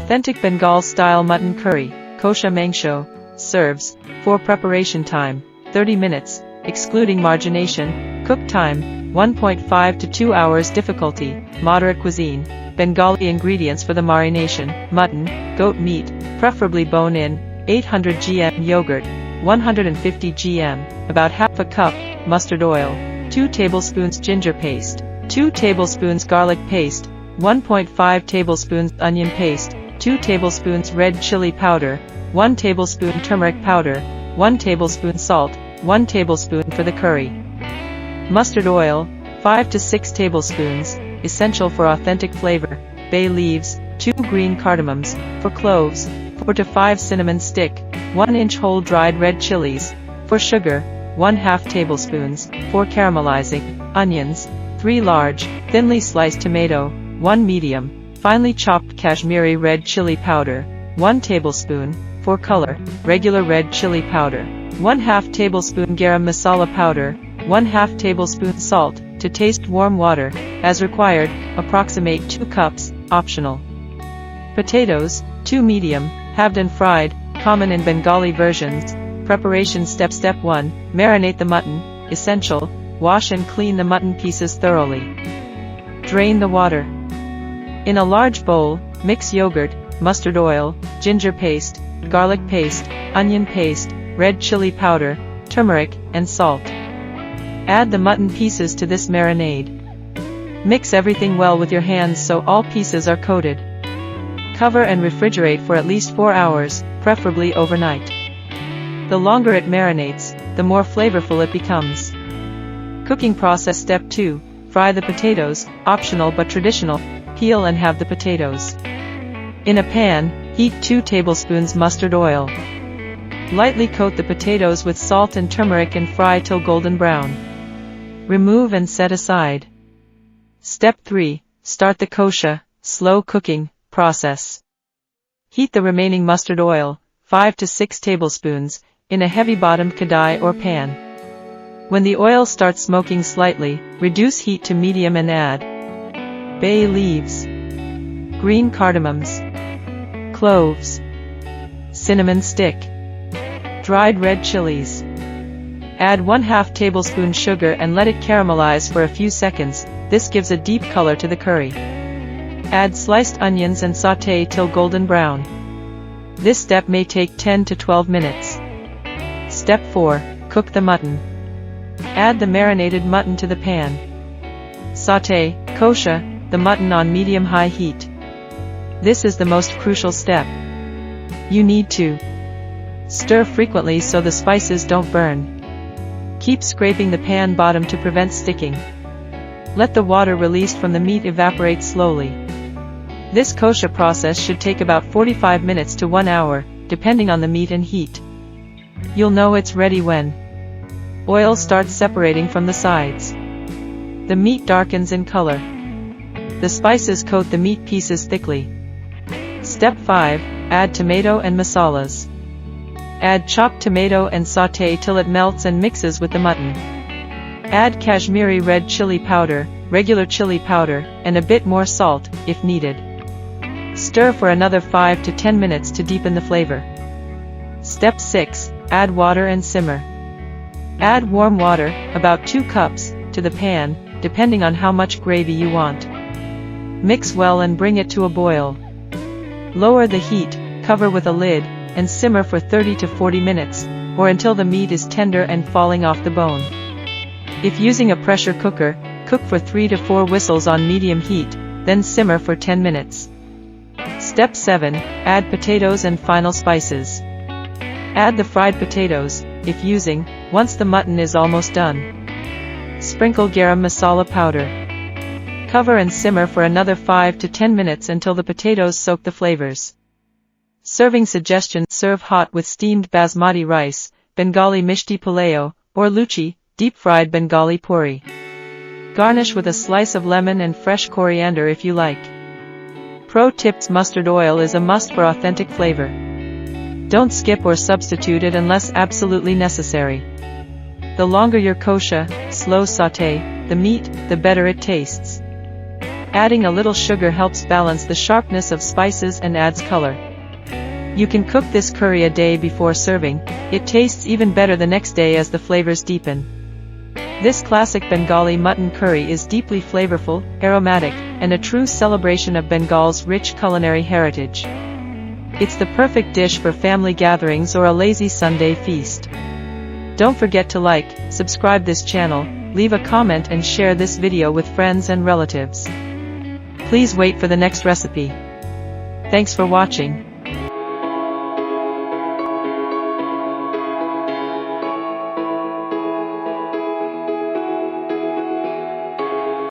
Authentic Bengal-style mutton curry, Kosha Mangsho, serves. For preparation time, 30 minutes, excluding margination. Cook time, 1.5 to 2 hours. Difficulty, moderate. Cuisine, Bengali ingredients for the marination: mutton, goat meat, preferably bone-in, 800 gm yogurt, 150 gm, about half a cup, mustard oil, 2 tablespoons ginger paste, 2 tablespoons garlic paste, 1.5 tablespoons onion paste, 2 tablespoons red chili powder, 1 tablespoon turmeric powder, 1 tablespoon salt, 1 tablespoon for the curry. Mustard oil, 5 to 6 tablespoons, essential for authentic flavor. Bay leaves, 2 green cardamoms, for cloves, 4 to 5 cinnamon stick, 1-inch whole dried red chilies, for sugar, 1/2 tablespoons, for caramelizing, onions, 3 large, thinly sliced tomato, 1 medium, finely chopped Kashmiri red chili powder, 1 tablespoon, for color, regular red chili powder, 1/2 tablespoon garam masala powder, 1/2 tablespoon salt, to taste. Warm water, as required, approximate 2 cups, optional. Potatoes, 2 medium, halved and fried, common in Bengali versions. Preparation step. Step 1, marinate the mutton, essential, wash and clean the mutton pieces thoroughly. Drain the water. In a large bowl, mix yogurt, mustard oil, ginger paste, garlic paste, onion paste, red chili powder, turmeric, and salt. Add the mutton pieces to this marinade. Mix everything well with your hands so all pieces are coated. Cover and refrigerate for at least 4 hours, preferably overnight. The longer it marinates, the more flavorful it becomes. Cooking process. Step 2, fry the potatoes, optional but traditional. Peel and halve the potatoes. In a pan, heat 2 tablespoons mustard oil. Lightly coat the potatoes with salt and turmeric and fry till golden brown. Remove and set aside. Step 3, start the kosha, slow cooking, process. Heat the remaining mustard oil, 5 to 6 tablespoons, in a heavy-bottomed kadai or pan. When the oil starts smoking slightly, reduce heat to medium and add bay leaves, green cardamoms, cloves, cinnamon stick, dried red chilies. Add 1/2 tablespoon sugar and let it caramelize for a few seconds. This gives a deep color to the curry. Add sliced onions and sauté till golden brown. This step may take 10 to 12 minutes. Step 4, cook the mutton. Add the marinated mutton to the pan. Sauté, kosha, the mutton on medium-high heat. This is the most crucial step. You need to stir frequently so the spices don't burn. Keep scraping the pan bottom to prevent sticking. Let the water released from the meat evaporate slowly. This kosha process should take about 45 minutes to 1 hour, depending on the meat and heat. You'll know it's ready when oil starts separating from the sides. The meat darkens in color. The spices coat the meat pieces thickly. Step 5, add tomato and masalas. Add chopped tomato and sauté till it melts and mixes with the mutton. Add Kashmiri red chili powder, regular chili powder, and a bit more salt, if needed. Stir for another 5 to 10 minutes to deepen the flavor. Step 6, add water and simmer. Add warm water, about 2 cups, to the pan, depending on how much gravy you want. Mix well and bring it to a boil. Lower the heat, cover with a lid, and simmer for 30 to 40 minutes, or until the meat is tender and falling off the bone. If using a pressure cooker, cook for 3 to 4 whistles on medium heat, then simmer for 10 minutes. Step 7, add potatoes and final spices. Add the fried potatoes, if using, once the mutton is almost done. Sprinkle garam masala powder. Cover and simmer for another 5 to 10 minutes until the potatoes soak the flavors. Serving suggestion: serve hot with steamed basmati rice, Bengali mishti pulao, or luchi, deep-fried Bengali puri. Garnish with a slice of lemon and fresh coriander if you like. Pro tips: mustard oil is a must for authentic flavor. Don't skip or substitute it unless absolutely necessary. The longer your kosha, slow sauté, the meat, the better it tastes. Adding a little sugar helps balance the sharpness of spices and adds color. You can cook this curry a day before serving. It tastes even better the next day as the flavors deepen. This classic Bengali mutton curry is deeply flavorful, aromatic, and a true celebration of Bengal's rich culinary heritage. It's the perfect dish for family gatherings or a lazy Sunday feast. Don't forget to like, subscribe this channel, leave a comment and share this video with friends and relatives. Please wait for the next recipe. Thanks for watching.